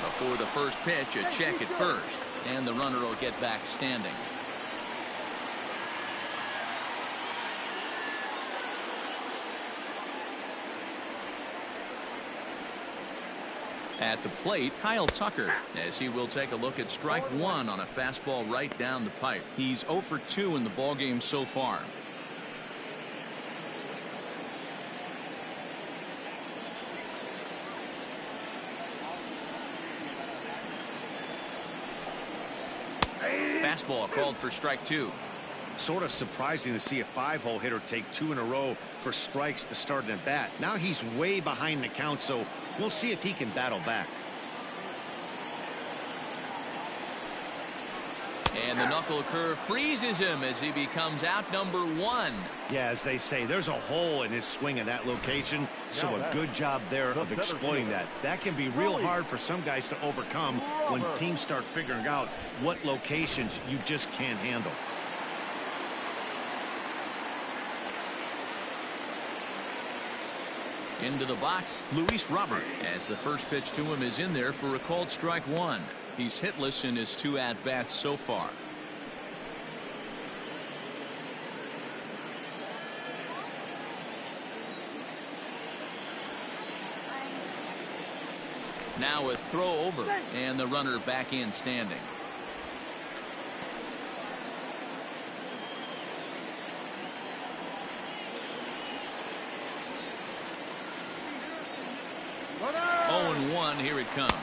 Before the first pitch, a check at first, and the runner will get back standing. At the plate, Kyle Tucker, as he will take a look at strike one on a fastball right down the pipe. He's 0 for 2 in the ballgame so far. Fastball called for strike two. Sort of surprising to see a 5-hole hitter take 2 in a row for strikes to start an at bat. Now he's way behind the count, so we'll see if he can battle back. And the knuckle curve freezes him as he becomes out number 1. Yeah, as they say, there's a hole in his swing at that location, so a good job there of exploiting that. That can be real hard for some guys to overcome when teams start figuring out what locations you just can't handle. Into the box, Luis Robert, as the first pitch to him is in there for a called strike one. He's hitless in his 2 at-bats so far. Now a throw over, and the runner back in standing. One, here it comes.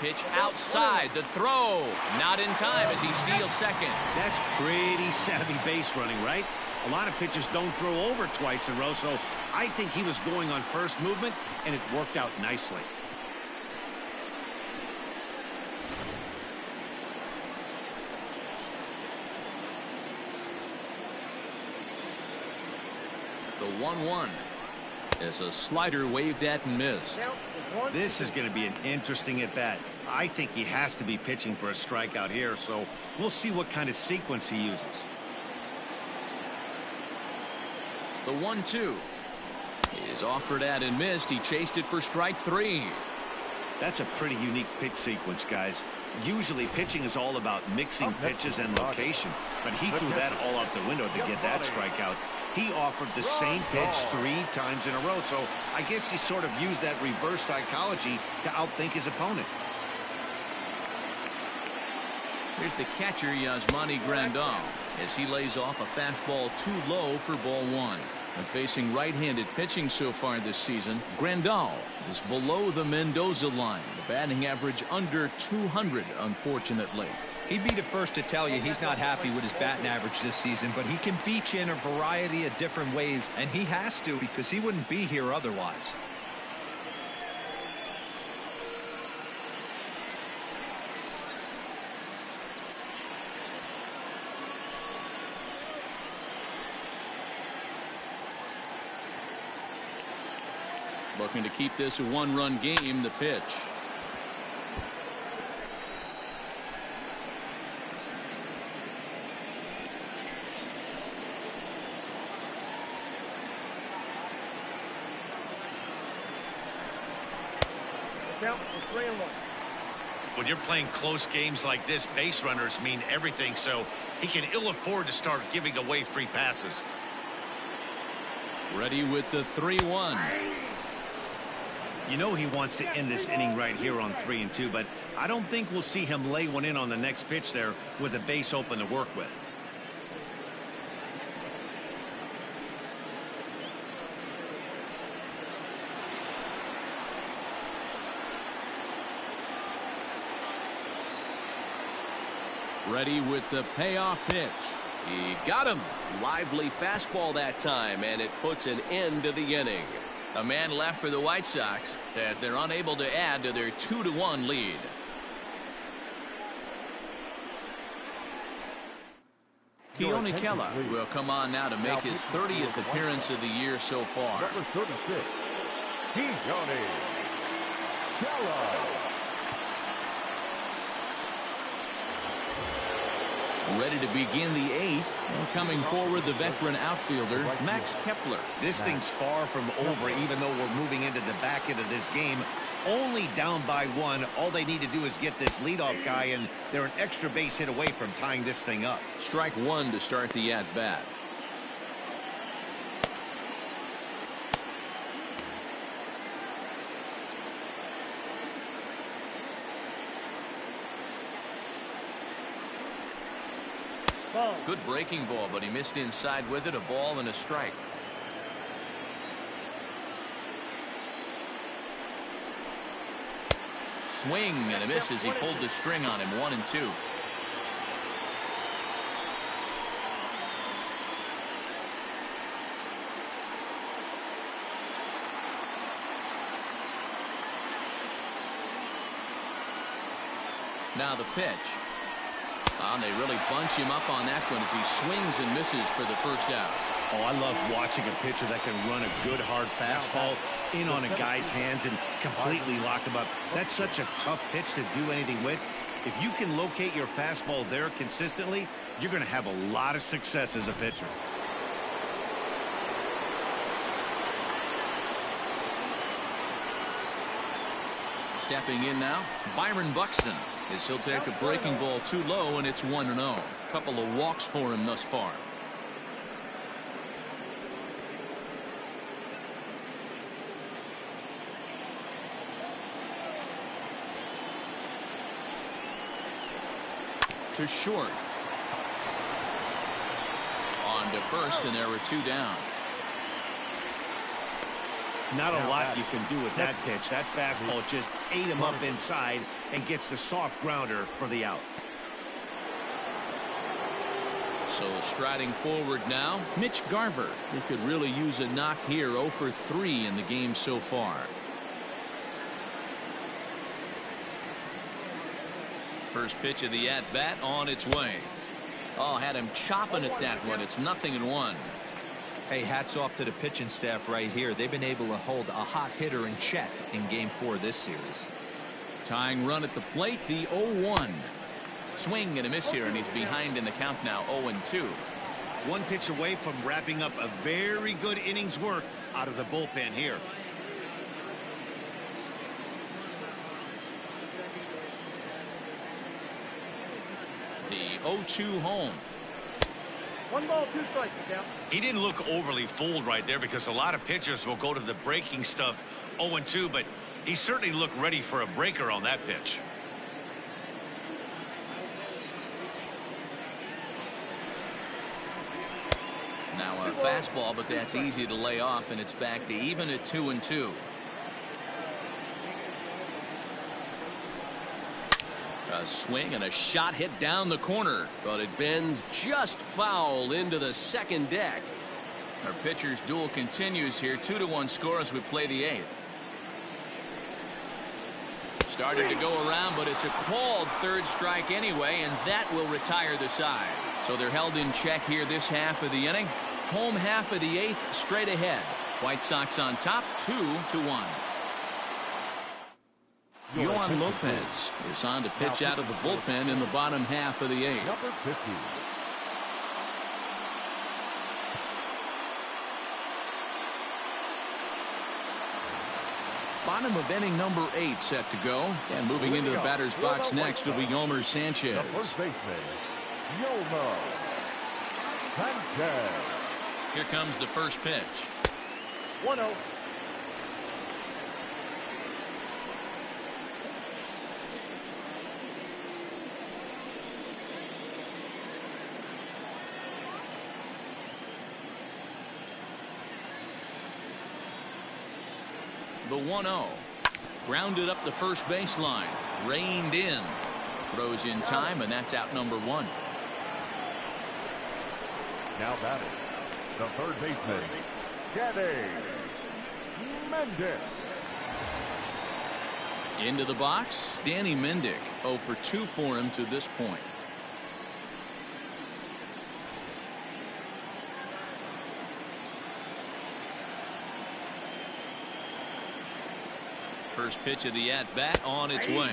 Pitch outside, the throw. Not in time as he steals second. That's pretty savvy base running, right? A lot of pitchers don't throw over twice in a row, so I think he was going on first movement, and it worked out nicely. The 1-1. As a slider waved at and missed. This is going to be an interesting at-bat. I think he has to be pitching for a strikeout here, so we'll see what kind of sequence he uses. The 1-2 is offered at and missed. He chased it for strike 3. That's a pretty unique pitch sequence, guys. Usually pitching is all about mixing pitches and location, but he threw that all out the window to get that strikeout. He offered the same pitch 3 times in a row, so I guess he sort of used that reverse psychology to outthink his opponent. Here's the catcher, Yasmani Grandal, as he lays off a fastball too low for ball 1. And facing right-handed pitching so far this season, Grandal is below the Mendoza line. The batting average under 200, unfortunately. He'd be the first to tell you he's not happy with his batting average this season, but he can beat you in a variety of different ways, and he has to because he wouldn't be here otherwise. Looking to keep this a 1-run game, the pitch. When you're playing close games like this, base runners mean everything, so he can ill afford to start giving away free passes. Ready with the 3-1. You know he wants to end this inning right here on 3-2, but I don't think we'll see him lay one in on the next pitch there with a base open to work with. Ready with the payoff pitch. He got him. Lively fastball that time, and it puts an end to the inning. A man left for the White Sox as they're unable to add to their 2-1 lead. Keone Kela will come on now to make his 30th appearance of the year so far. Number 36, Keone Kela. Ready to begin the 8th. Coming forward, the veteran outfielder, Max Kepler. This thing's far from over, even though we're moving into the back end of this game. only down by 1. All they need to do is get this leadoff guy, and they're an extra base hit away from tying this thing up. Strike one to start the at-bat. Good breaking ball, but he missed inside with it. A ball and a strike. Swing and a miss as he pulled the string on him. 1-2. Now the pitch. And they really bunch him up on that one as he swings and misses for the first out. Oh, I love watching a pitcher that can run a good hard fastball in on a guy's hands and completely lock him up. That's such a tough pitch to do anything with. If you can locate your fastball there consistently, you're going to have a lot of success as a pitcher. Stepping in now, Byron Buxton, as he'll take a breaking ball too low, and it's 1-0. Couple of walks for him thus far. To short. On to first, and there were 2 down. Not a lot you can do with that pitch. That fastball just ate him up inside and gets the soft grounder for the out. So striding forward now, Mitch Garver. He could really use a knock here. 0 for 3 in the game so far. First pitch of the at-bat on its way. Oh, had him chopping at that one. It's 0-1. Hey, hats off to the pitching staff right here. They've been able to hold a hot hitter in check in Game 4 this series. Tying run at the plate, the 0-1. Swing and a miss here, and he's behind in the count now, 0-2. One pitch away from wrapping up a very good innings work out of the bullpen here. The 0-2 home. 1 ball, 2 strikes, count. He didn't look overly fooled right there because a lot of pitchers will go to the breaking stuff 0-2, but he certainly looked ready for a breaker on that pitch. Now a fastball, but that's easy to lay off, and it's back to even at 2-2. A swing and a shot hit down the corner, but it bends just foul into the second deck. Our pitcher's duel continues here. 2-1 score as we play the 8th. Started to go around, but it's a called third strike anyway, and that will retire the side. So they're held in check here this half of the inning. Home half of the 8th straight ahead. White Sox on top, 2-1. Yohan Lopez is on to pitch out of the bullpen in the bottom half of the 8th. Number 50. Bottom of inning number 8 set to go. And moving into the batter's box next will be Yomer Sanchez. The first baseman, Yomer Sanchez. Here comes the first pitch. 1-0. The 1-0. Grounded up the first baseline. Reined in. Throws in time, and that's out number 1. Now batting, the third baseman, Danny Mendick. Into the box, Danny Mendick. 0 for 2 for him to this point. First pitch of the at-bat on its way.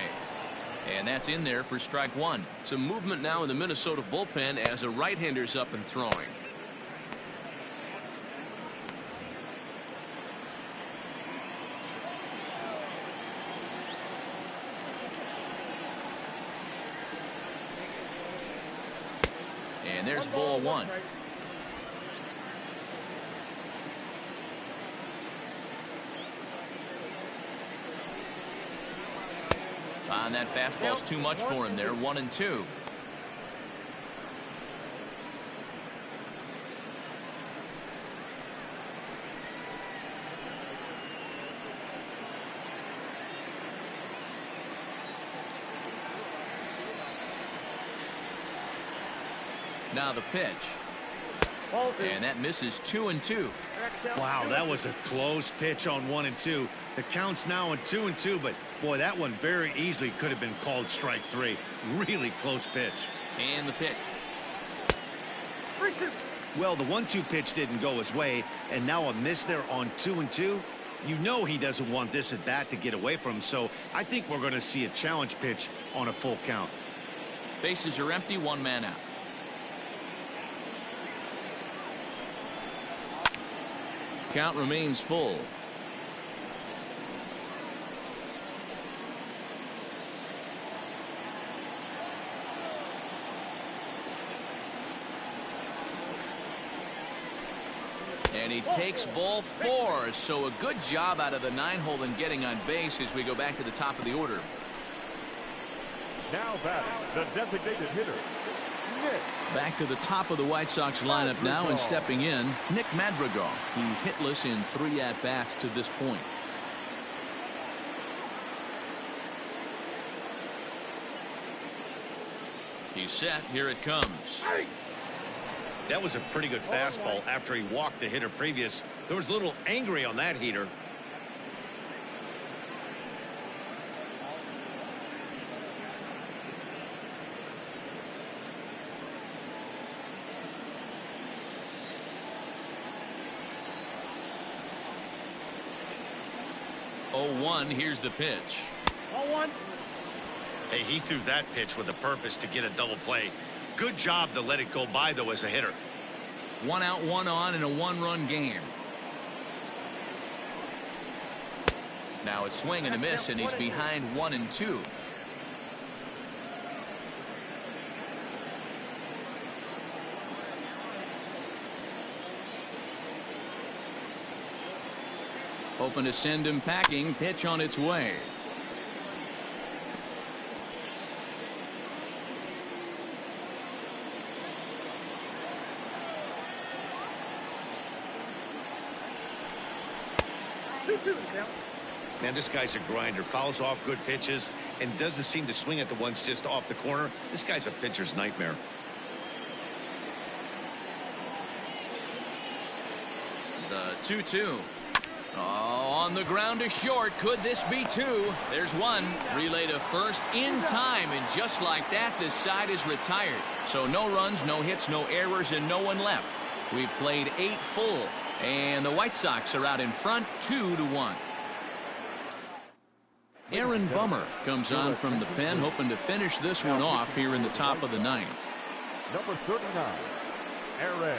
And that's in there for strike 1. Some movement now in the Minnesota bullpen as a right-hander's up and throwing. And there's ball one. And that fastball's too much for him there. 1-2. Now the pitch. And that misses 2-2. Wow, that was a close pitch on 1-2. The count's now on 2-2, but boy, that one very easily could have been called strike three. Really close pitch. And the pitch. Well, the 1-2 pitch didn't go his way, and now a miss there on 2-2. You know he doesn't want this at bat to get away from him, so I think we're going to see a challenge pitch on a full count. Bases are empty, one man out. Count remains full. And he takes ball four. So a good job out of the 9-hole in getting on base as we go back to the top of the order. Now batting, the designated hitter, Nick. Back to the top of the White Sox lineup now, and stepping in, Nick Madrigal. He's hitless in 3 at-bats to this point. He's set. Here it comes. That was a pretty good fastball after he walked the hitter previous. There was a little angry on that heater. Here's the pitch. 0-1. Hey, he threw that pitch with a purpose to get a double play. Good job to let it go by, though, as a hitter. 1 out, 1 on in a 1-run game. Now it's swing and a miss, and he's behind 1-2. Hoping to send him packing. Pitch on its way. Man, this guy's a grinder. Fouls off good pitches and doesn't seem to swing at the ones just off the corner. This guy's a pitcher's nightmare. The 2-2. Oh, on the ground to short. Could this be 2? There's 1. Relay to first in time, and just like that, this side is retired. So no runs, no hits, no errors, and no one left. We've played 8 full, and the White Sox are out in front 2-1. Aaron Bummer comes on from the pen, hoping to finish this one off here in the top of the 9th. Number 39, Aaron Bummer.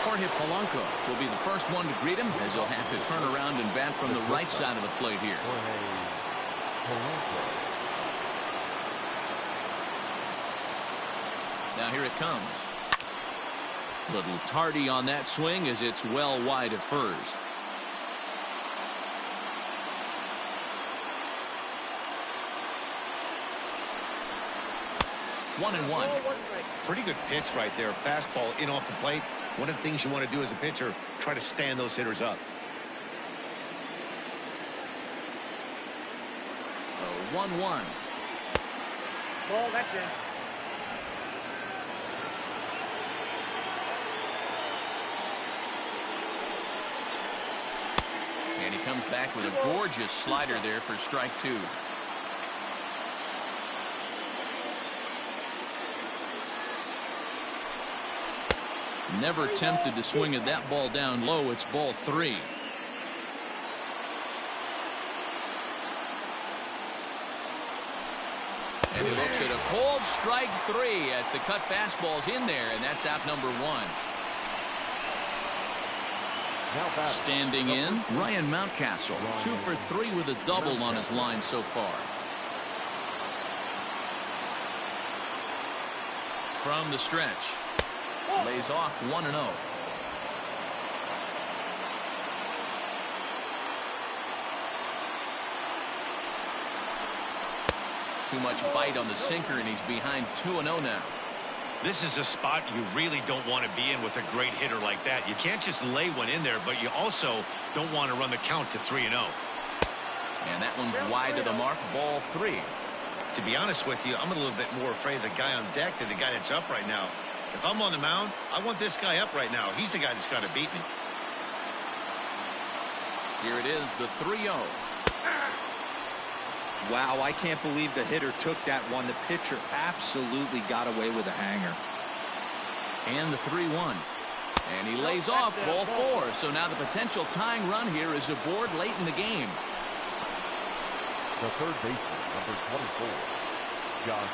Jorge Polanco will be the first one to greet him, as he'll have to turn around and bat from the right side of the plate here. Now here it comes. Little tardy on that swing as it's well wide of first. One and one. Pretty good pitch right there. Fastball in off the plate. One of the things you want to do as a pitcher, try to stand those hitters up. 1-1. Ball, that's in. And he comes back with a gorgeous slider there for strike 2. Never tempted to swing at that ball down low. It's ball 3. And he looks at a cold strike 3 as the cut fastball's in there, and that's out number 1. Standing in, Ryan Mountcastle, 2 for 3 with a double on his line so far. from the stretch. Lays off 1-0. Too much bite on the sinker, and he's behind 2-0 now. This is a spot you really don't want to be in with a great hitter like that. You can't just lay one in there, but you also don't want to run the count to 3-0. And that one's wide of the mark, ball 3. To be honest with you, I'm a little bit more afraid of the guy on deck than the guy that's up right now. If I'm on the mound, I want this guy up right now. He's the guy that's got to beat me. Here it is, the 3-0. Wow, I can't believe the hitter took that one. The pitcher absolutely got away with a hanger. And the 3-1. And he lays off ball 4. So now the potential tying run here is aboard late in the game. The third baseman, number 24, Josh.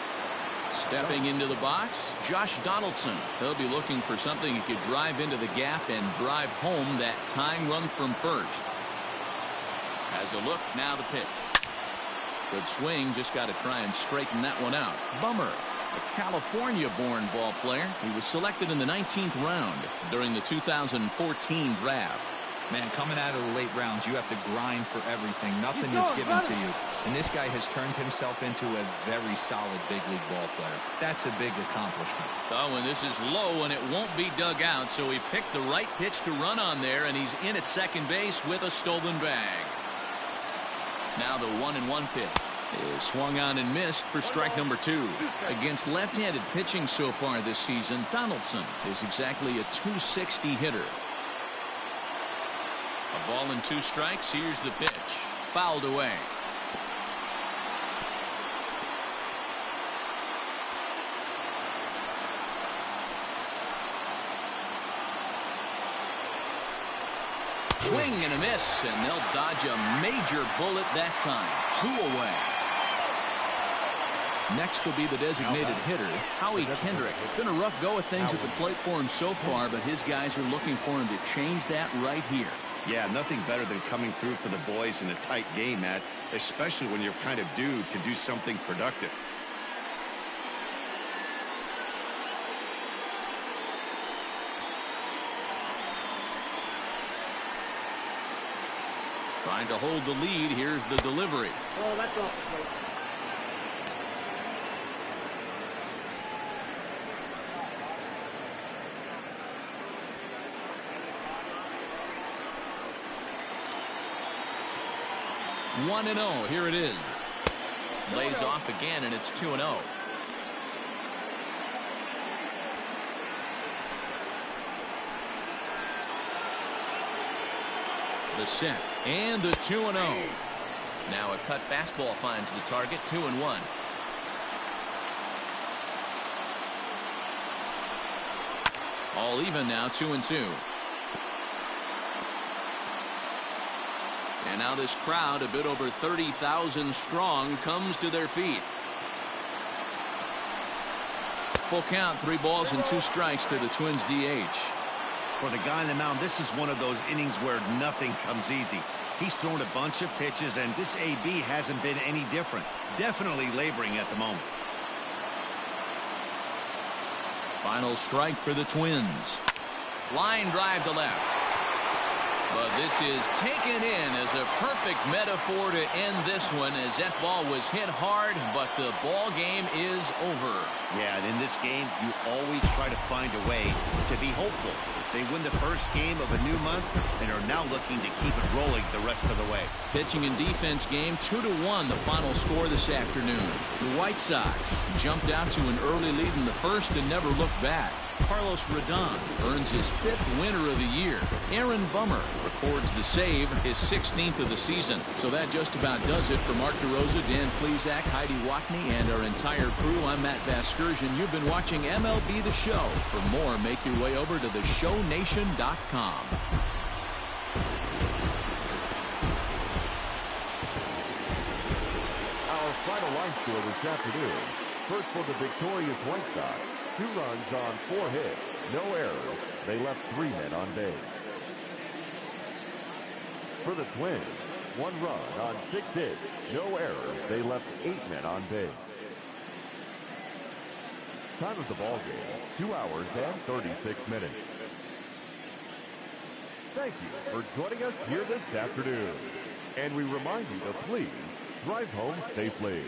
Stepping into the box, Josh Donaldson. He'll be looking for something he could drive into the gap and drive home that tying run from first. Has a look, now the pitch. Good swing, just got to try and straighten that one out. Bummer, a California-born ball player. He was selected in the 19th round during the 2014 draft. Man, coming out of the late rounds, you have to grind for everything. Nothing is given to you. And this guy has turned himself into a very solid big league ball player. That's a big accomplishment. Oh, and this is low, and it won't be dug out, so he picked the right pitch to run on there, and he's in at second base with a stolen bag. Now the 1-1 pitch is swung on and missed for strike number 2. Against left-handed pitching so far this season, Donaldson is exactly a .260 hitter. A ball and 2 strikes. Here's the pitch. Fouled away. Swing and a miss, and they'll dodge a major bullet that time. 2 away. Next will be the designated hitter, Howie Kendrick. It's been a rough go of things at the plate for him so far, but his guys are looking for him to change that right here. Yeah, nothing better than coming through for the boys in a tight game, Matt, especially when you're kind of due to do something productive. Trying to hold the lead. Here's the delivery. Oh, that's all. 1-0. Here it is. Lays off again, and it's 2-0. The set and the 2-0. Now a cut fastball finds the target. 2-1. All even now. 2-2. And now this crowd, a bit over 30,000 strong, comes to their feet. Full count, 3 balls and 2 strikes to the Twins DH. For the guy on the mound, this is one of those innings where nothing comes easy. He's thrown a bunch of pitches, and this AB hasn't been any different. Definitely laboring at the moment. Final strike for the Twins. Line drive to left. But this is taken in as a perfect metaphor to end this one, as that ball was hit hard, but the ball game is over. Yeah, and in this game, you always try to find a way to be hopeful. They win the first game of a new month and are now looking to keep it rolling the rest of the way. Pitching and defense game, 2-1 the final score this afternoon. The White Sox jumped out to an early lead in the first and never looked back. Carlos Rodon earns his 5th winner of the year. Aaron Bummer records the save, his 16th of the season. So that just about does it for Mark DeRosa, Dan Plesac, Heidi Watney, and our entire crew. I'm Matt Vasgersian. You've been watching MLB The Show. For more, make your way over to theshownation.com. Our final line score this afternoon. First for the victorious White Sox. 2 runs on 4 hits. No errors. They left 3 men on base. For the Twins, 1 run on 6 hits. No errors. They left 8 men on base. Time of the ball game, 2 hours and 36 minutes. Thank you for joining us here this afternoon. And we remind you to please drive home safely.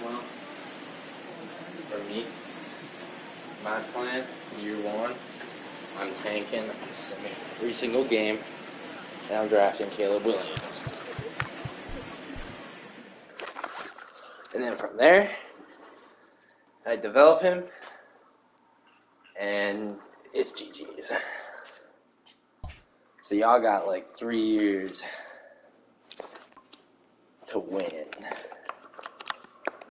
well, for me, my plan, year one, I'm tanking every single game, and I'm drafting Caleb Williams. And then from there, I develop him, and it's GG's. So y'all got like 3 years to win.